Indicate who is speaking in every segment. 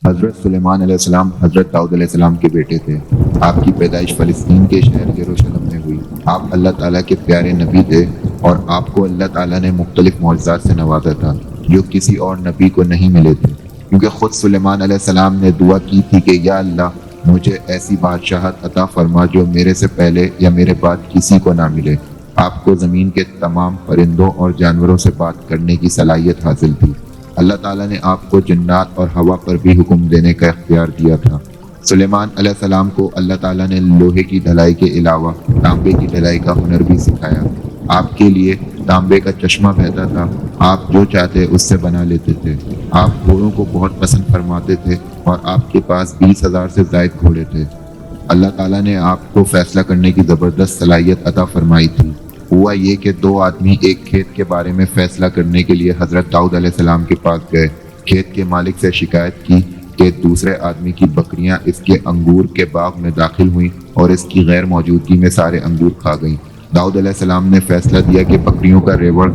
Speaker 1: حضرت سلیمان علیہ السلام حضرت داؤد علیہ السلام کے بیٹے تھے۔ آپ کی پیدائش فلسطین کے شہر یروشلم میں ہوئی۔ آپ اللہ تعالیٰ کے پیارے نبی تھے اور آپ کو اللہ تعالیٰ نے مختلف معجزات سے نوازا تھا جو کسی اور نبی کو نہیں ملے تھے، کیونکہ خود سلیمان علیہ السلام نے دعا کی تھی کہ یا اللہ مجھے ایسی بادشاہت عطا فرما جو میرے سے پہلے یا میرے بعد کسی کو نہ ملے۔ آپ کو زمین کے تمام پرندوں اور جانوروں سے بات کرنے کی صلاحیت حاصل تھی۔ اللہ تعالیٰ نے آپ کو جنات اور ہوا پر بھی حکم دینے کا اختیار دیا تھا۔ سلیمان علیہ السلام کو اللہ تعالیٰ نے لوہے کی ڈھلائی کے علاوہ تانبے کی ڈھلائی کا ہنر بھی سکھایا۔ آپ کے لیے تانبے کا چشمہ بہتا تھا، آپ جو چاہتے اس سے بنا لیتے تھے۔ آپ گھوڑوں کو بہت پسند فرماتے تھے اور آپ کے پاس 20,000 سے زائد گھوڑے تھے۔ اللہ تعالیٰ نے آپ کو فیصلہ کرنے کی زبردست صلاحیت عطا فرمائی تھی۔ ہوا یہ کہ 2 آدمی ایک کھیت کے بارے میں فیصلہ کرنے کے لیے حضرت داؤد علیہ السلام کے پاس گئے۔ کھیت کے مالک سے شکایت کی کہ دوسرے آدمی کی بکریاں اس کے انگور کے باغ میں داخل ہوئیں اور اس کی غیر موجودگی میں سارے انگور کھا گئیں۔ داؤد علیہ السلام نے فیصلہ دیا کہ بکریوں کا ریوڑ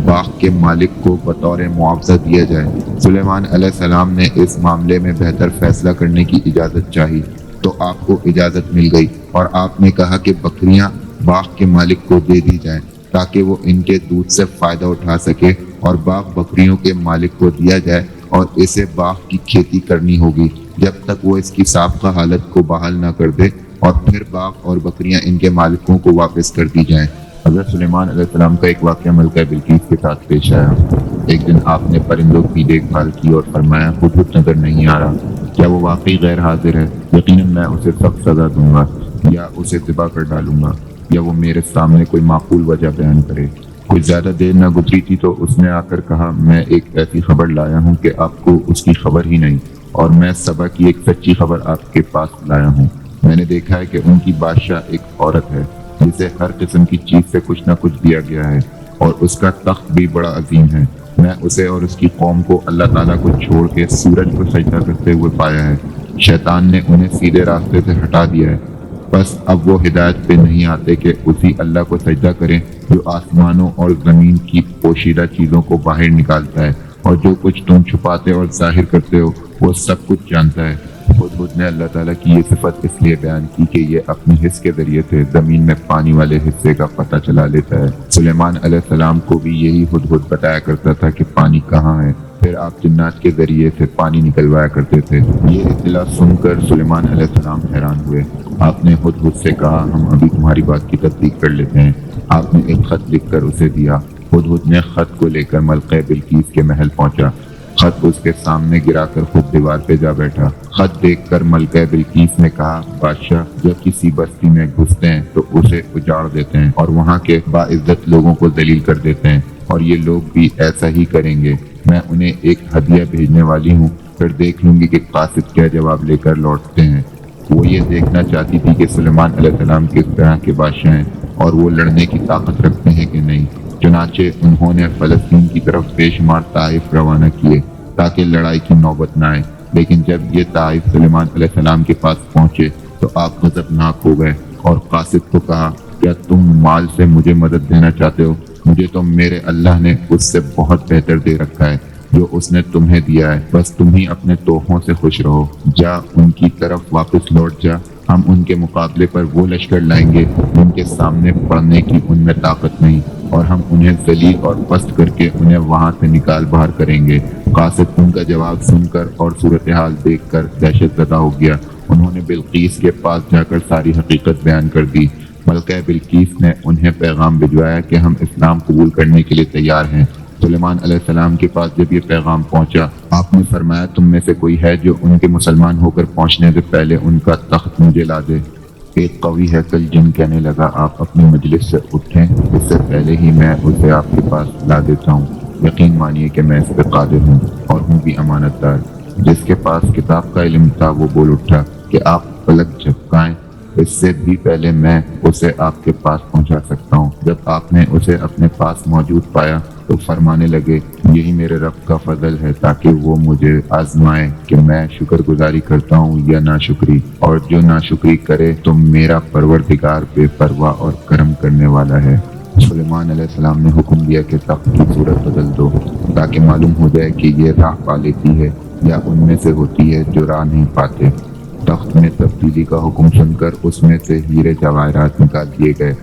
Speaker 1: باغ کے مالک کو بطور معاوضہ دیا جائے۔ سلیمان علیہ السلام نے اس معاملے میں بہتر فیصلہ کرنے کی اجازت چاہی تو آپ کو اجازت مل گئی اور آپ نے کہا کہ بکریاں باغ کے مالک کو دے دی جائیں تاکہ وہ ان کے دودھ سے فائدہ اٹھا سکے، اور باغ بکریوں کے مالک کو دیا جائے اور اسے باغ کی کھیتی کرنی ہوگی جب تک وہ اس کی سابقہ حالت کو بحال نہ کر دے، اور پھر باغ اور بکریاں ان کے مالکوں کو واپس کر دی جائیں۔ حضرت سلیمان علیہ السلام کا ایک واقعہ ملکہ بلقیس کے ساتھ پیش آیا۔ ایک دن آپ نے پرندوں کی دیکھ بھال کی اور فرمایا ہدہد نظر نہیں آ رہا، کیا وہ واقعی غیر حاضر ہے؟ یقیناً میں اسے سخت سزا دوں گا، یا اسے ذبح کر ڈالوں گا، یا وہ میرے سامنے کوئی معقول وجہ بیان کرے۔ کچھ زیادہ دیر نہ گزری تھی تو اس نے آ کر کہا میں ایک ایسی خبر لایا ہوں کہ آپ کو اس کی خبر ہی نہیں، اور میں سبا کی ایک سچی خبر آپ کے پاس لایا ہوں۔ میں نے دیکھا ہے کہ ان کی بادشاہ ایک عورت ہے جسے ہر قسم کی چیز سے کچھ نہ کچھ دیا گیا ہے، اور اس کا تخت بھی بڑا عظیم ہے۔ میں اسے اور اس کی قوم کو اللہ تعالیٰ کو چھوڑ کے سورج کو سجدہ کرتے ہوئے پایا ہے۔ شیطان نے انہیں سیدھے راستے سے ہٹا دیا ہے، بس اب وہ ہدایت پہ نہیں آتے کہ اسی اللہ کو سجدہ کریں جو آسمانوں اور زمین کی پوشیدہ چیزوں کو باہر نکالتا ہے، اور جو کچھ تم چھپاتے اور ظاہر کرتے ہو وہ سب کچھ جانتا ہے۔ ہدہد نے اللہ تعالیٰ کی یہ صفت اس لیے بیان کی کہ یہ اپنی حس کے ذریعے سے زمین میں پانی والے حصے کا پتہ چلا لیتا ہے۔ سلیمان علیہ السلام کو بھی یہی ہدہد بتایا کرتا تھا کہ پانی کہاں ہے، پھر آپ جنات کے ذریعے سے پانی نکلوایا کرتے تھے۔ یہ اطلاع سن کر سلیمان علیہ السلام حیران ہوئے۔ آپ نے ہدہد سے کہا ہم ابھی تمہاری بات کی تصدیق کر لیتے ہیں۔ آپ نے ایک خط لکھ کر اسے دیا۔ ہدہد نے خط کو لے کر ملکہ بلقیس کے محل پہنچا۔ خط اس کے سامنے گرا کر خود دیوار پہ جا بیٹھا۔ خط دیکھ کر ملکہ بلقیس نے کہا بادشاہ جب کسی بستی میں گھستے ہیں تو اسے اجاڑ دیتے ہیں اور وہاں کے باعزت لوگوں کو ذلیل کر دیتے ہیں، اور یہ لوگ بھی ایسا ہی کریں گے۔ میں انہیں ایک ہدیہ بھیجنے والی ہوں، پھر دیکھ لوں گی کہ قاصد کیا جواب لے کر لوٹتے ہیں۔ وہ یہ دیکھنا چاہتی تھی کہ سلیمان علیہ السلام کس طرح کے بادشاہ ہیں اور وہ لڑنے کی طاقت رکھتے ہیں کہ نہیں۔ چنانچہ انہوں نے فلسطین کی طرف بے شمار طائف روانہ کیے تاکہ لڑائی کی نوبت نہ آئے، لیکن جب یہ طائف سلیمان علیہ السلام کے پاس پہنچے تو آپ غضبناک ہو گئے اور قاصد کو کہا کیا تم مال سے مجھے مدد دینا چاہتے ہو؟ مجھے تو میرے اللہ نے اس سے بہت بہتر دے رکھا ہے جو اس نے تمہیں دیا ہے، بس تم ہی اپنے تحفوں سے خوش رہو۔ جا ان کی طرف واپس لوٹ جا، ہم ان کے مقابلے پر وہ لشکر لائیں گے جن کے سامنے پڑنے کی ان میں طاقت نہیں، اور ہم انہیں ذلیل اور پست کر کے انہیں وہاں سے نکال باہر کریں گے۔ قاصد ان کا جواب سن کر اور صورتحال دیکھ کر دہشت زدہ ہو گیا۔ انہوں نے بلقیس کے پاس جا کر ساری حقیقت بیان کر دی۔ ملکہ بلقیس نے انہیں پیغام بھجوایا کہ ہم اسلام قبول کرنے کے لیے تیار ہیں۔ سلیمان علیہ السلام کے پاس جب یہ پیغام پہنچا، آپ نے فرمایا تم میں سے کوئی ہے جو ان کے مسلمان ہو کر پہنچنے سے پہلے ان کا تخت مجھے لا دے۔ ایک قوی ہیکل جن کہنے لگا آپ اپنی مجلس سے اٹھیں، اس سے پہلے ہی میں اسے آپ کے پاس لا دیتا ہوں۔ یقین مانیے کہ میں اس پہ قادر ہوں اور ہوں بھی امانت دار۔ جس کے پاس کتاب کا علم تھا وہ بول اٹھا کہ آپ پلک جھپکائیں، اس سے بھی پہلے میں اسے آپ کے پاس پہنچا سکتا ہوں۔ جب آپ نے اسے اپنے پاس موجود پایا تو فرمانے لگے یہی میرے رب کا فضل ہے تاکہ وہ مجھے آزمائے کہ میں شکر گزاری کرتا ہوں یا ناشکری، اور جو ناشکری کرے تو میرا پروردگار بے پرواہ اور کرم کرنے والا ہے۔ سلیمان علیہ السلام نے حکم دیا کہ تخت کی صورت بدل دو تاکہ معلوم ہو جائے کہ یہ راہ پا لیتی ہے یا ان میں سے ہوتی ہے جو راہ نہیں پاتے۔ تخت میں تبدیلی کا حکم سن کر اس میں سے ہیرے جواہرات نکال دیے گئے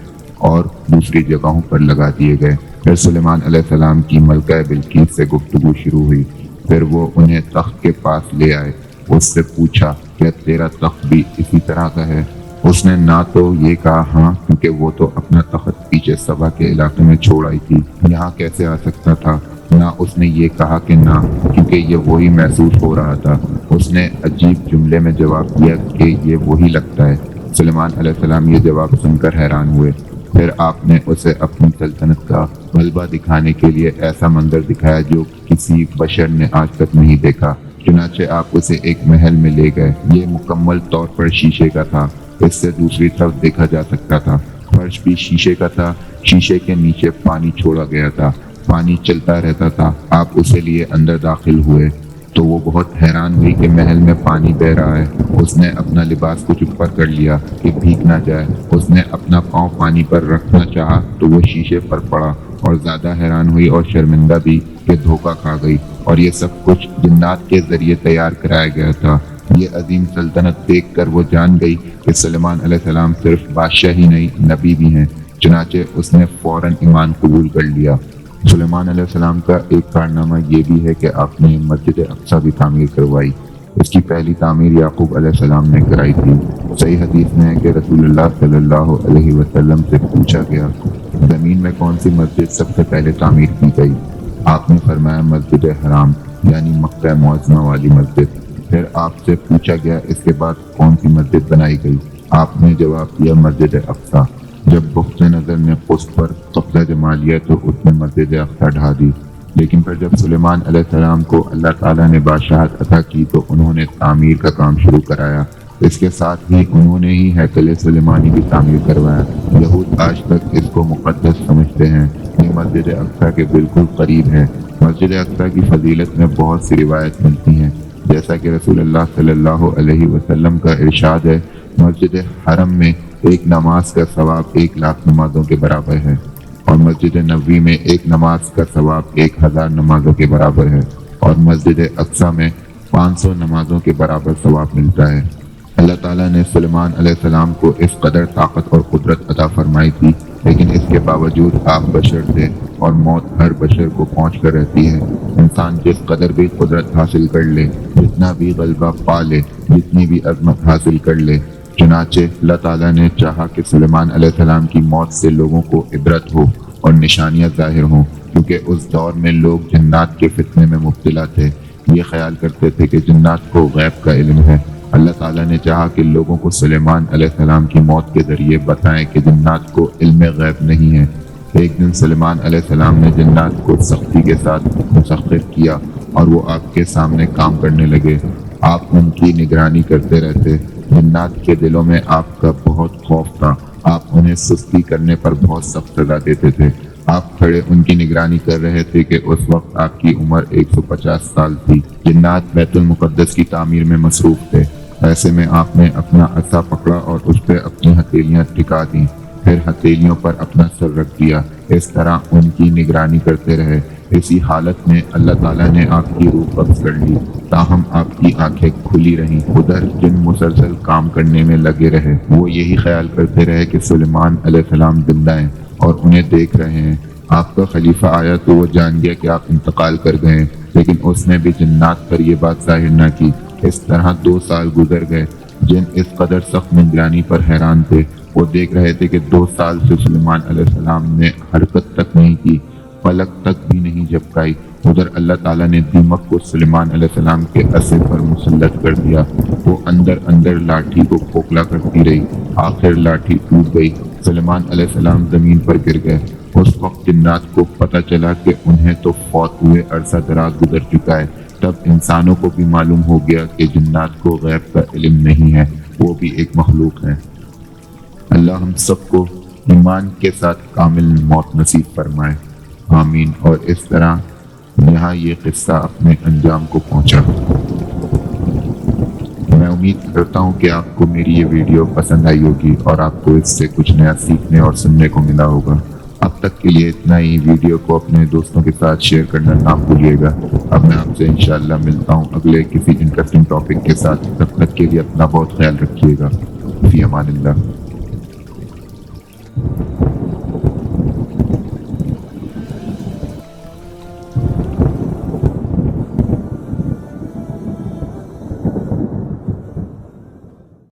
Speaker 1: اور دوسری جگہوں پر لگا دیے گئے۔ پھر سلیمان علیہ السلام کی ملکہ بلقیس سے گفتگو شروع ہوئی۔ پھر وہ انہیں تخت کے پاس لے آئے۔ اس سے پوچھا کہ تیرا تخت بھی اسی طرح کا ہے؟ اس نے نہ تو یہ کہا ہاں، کیونکہ وہ تو اپنا تخت پیچھے سبا کے علاقے میں چھوڑ آئی تھی، یہاں کیسے آ سکتا تھا، نہ اس نے یہ کہا کہ نہ، کیونکہ یہ وہی محسوس ہو رہا تھا۔ اس نے عجیب جملے میں جواب دیا کہ یہ وہی لگتا ہے۔ سلیمان علیہ السلام یہ جواب سن کر حیران ہوئے۔ پھر آپ نے اسے اپنی سلطنت کا غلبہ دکھانے کے لیے ایسا منظر دکھایا جو کسی بشر نے آج تک نہیں دیکھا۔ چنانچہ آپ اسے ایک محل میں لے گئے۔ یہ مکمل طور پر شیشے کا تھا۔ اس سے دوسری طرف دیکھا جا سکتا تھا۔ فرش بھی شیشے کا تھا۔ شیشے کے نیچے پانی چھوڑا گیا تھا۔ پانی چلتا رہتا تھا۔ آپ اسے لیے اندر داخل ہوئے تو وہ بہت حیران ہوئی کہ محل میں پانی بہہ رہا ہے۔ اس نے اپنا لباس کچھ اوپر کر لیا کہ بھیگ نہ جائے۔ اس نے اپنا پاؤں پانی پر رکھنا چاہا تو وہ شیشے پر پڑا اور زیادہ حیران ہوئی اور شرمندہ بھی کہ دھوکہ کھا گئی، اور یہ سب کچھ جنات کے ذریعے تیار کرایا گیا تھا۔ یہ عظیم سلطنت دیکھ کر وہ جان گئی کہ سلیمان علیہ السلام صرف بادشاہ ہی نہیں، نبی بھی ہیں۔ چنانچہ اس نے فوراً ایمان قبول کر لیا۔ سلیمان علیہ السلام کا ایک کارنامہ یہ بھی ہے کہ آپ نے مسجد اقصیٰ کی تعمیر کروائی۔ اس کی پہلی تعمیر یعقوب علیہ السلام نے کرائی تھی۔ صحیح حدیث میں ہے کہ رسول اللہ صلی اللہ علیہ وسلم سے پوچھا گیا، زمین میں کون سی مسجد سب سے پہلے تعمیر کی گئی؟ آپ نے فرمایا مسجد حرام، یعنی مکہ معظمہ والی مسجد۔ پھر آپ سے پوچھا گیا اس کے بعد کون سی مسجد بنائی گئی؟ آپ نے جواب دیا مسجد اقصیٰ۔ جب بخت نظر نے قسط پر قبضہ جما لیا تو اس نے مسجد اقصیٰ ڈھا دی۔ لیکن پھر جب سلیمان علیہ السلام کو اللہ تعالیٰ نے بادشاہت عطا کی تو انہوں نے تعمیر کا کام شروع کرایا۔ اس کے ساتھ ہی انہوں نے ہی ہیکل سلیمانی کی تعمیر کروایا۔ یہود آج تک اس کو مقدس سمجھتے ہیں۔ یہ مسجد اقصیٰ کے بالکل قریب ہے۔ مسجد اقصیٰ کی فضیلت میں بہت سی روایت ملتی ہیں، جیسا کہ رسول اللہ صلی اللہ علیہ وسلم کا ارشاد ہے، مسجد حرم میں ایک نماز کا ثواب 1,00,000 نمازوں کے برابر ہے، اور مسجد نبوی میں ایک نماز کا ثواب 1,000 نمازوں کے برابر ہے، اور مسجد اقصیٰ میں 500 نمازوں کے برابر ثواب ملتا ہے۔ اللہ تعالیٰ نے سلیمان علیہ السلام کو اس قدر طاقت اور قدرت عطا فرمائی تھی، لیکن اس کے باوجود آپ بشر تھے اور موت ہر بشر کو پہنچ کر رہتی ہے۔ انسان جس قدر بھی قدرت حاصل کر لے، جتنا بھی غلبہ پا لے، جتنی بھی عظمت حاصل کر لے، چنانچہ اللہ تعالیٰ نے چاہا کہ سلیمان علیہ السلام کی موت سے لوگوں کو عبرت ہو اور نشانیاں ظاہر ہوں، کیونکہ اس دور میں لوگ جنات کے فتنے میں مبتلا تھے۔ یہ خیال کرتے تھے کہ جنات کو غیب کا علم ہے۔ اللہ تعالیٰ نے چاہا کہ لوگوں کو سلیمان علیہ السلام کی موت کے ذریعے بتائیں کہ جنات کو علم غیب نہیں ہے۔ ایک دن سلیمان علیہ السلام نے جنات کو سختی کے ساتھ مسخر کیا اور وہ آپ کے سامنے کام کرنے لگے۔ آپ ان کی نگرانی کرتے رہتے۔ جنات کے دلوں میں آپ کا بہت خوف تھا۔ آپ انہیں سستی کرنے پر بہت سخت سزا دیتے تھے۔ آپ کھڑے ان کی نگرانی کر رہے تھے کہ اس وقت آپ کی عمر 150 سال تھی۔ جنات بیت المقدس کی تعمیر میں مصروف تھے۔ ایسے میں آپ نے اپنا عصا پکڑا اور اس پہ اپنی ہتھیلیاں ٹکا دیں، پھر ہتھیلیوں پر اپنا سر رکھ دیا۔ اس طرح ان کی نگرانی کرتے رہے۔ اسی حالت میں اللہ تعالیٰ نے آپ کی روح قبض کر لی، تاہم آپ کی آنکھیں کھلی رہیں۔ ادھر جن مسلسل کام کرنے میں لگے رہے۔ وہ یہی خیال کرتے رہے کہ سلیمان علیہ السلام زندہ ہیں اور انہیں دیکھ رہے ہیں۔ آپ کا خلیفہ آیا تو وہ جان گیا کہ آپ انتقال کر گئے، لیکن اس نے بھی جنات پر یہ بات ظاہر نہ کی۔ اس طرح 2 سال گزر گئے۔ جن اس قدر سخت نگرانی پر حیران تھے، وہ دیکھ رہے تھے کہ 2 سال سے سلیمان علیہ السلام نے حرکت تک نہیں کی، پلک تک بھی نہیں جھپکائی۔ ادھر اللہ تعالیٰ نے دیمک کو سلیمان علیہ السلام کے عصے پر مسلط کر دیا۔ وہ اندر اندر لاٹھی کو کھوکھلا کرتی رہی۔ آخر لاٹھی ٹوٹ گئی۔ سلیمان علیہ السلام زمین پر گر گئے۔ اس وقت جنات کو پتہ چلا کہ انہیں تو فوت ہوئے عرصہ دراز گزر چکا ہے۔ تب انسانوں کو بھی معلوم ہو گیا کہ جنات کو غیب کا علم نہیں ہے، وہ بھی ایک مخلوق ہے۔ اللہ ہم سب کو ایمان کے ساتھ کامل موت نصیب فرمائے، آمین۔ اور اس طرح یہاں یہ قصہ اپنے انجام کو پہنچا۔ میں امید کرتا ہوں کہ آپ کو میری یہ ویڈیو پسند آئی ہوگی اور آپ کو اس سے کچھ نیا سیکھنے اور سننے کو ملا ہوگا۔ اب تک کے لیے اتنا ہی. ویڈیو کو اپنے دوستوں کے ساتھ شیئر کرنا نہ بھولیے گا. اب میں آپ سے انشاءاللہ ملتا ہوں اگلے کسی انٹرسٹنگ ٹاپک کے ساتھ. تب تک کے لیے اپنا بہت خیال رکھیے گا. فی امان اللہ.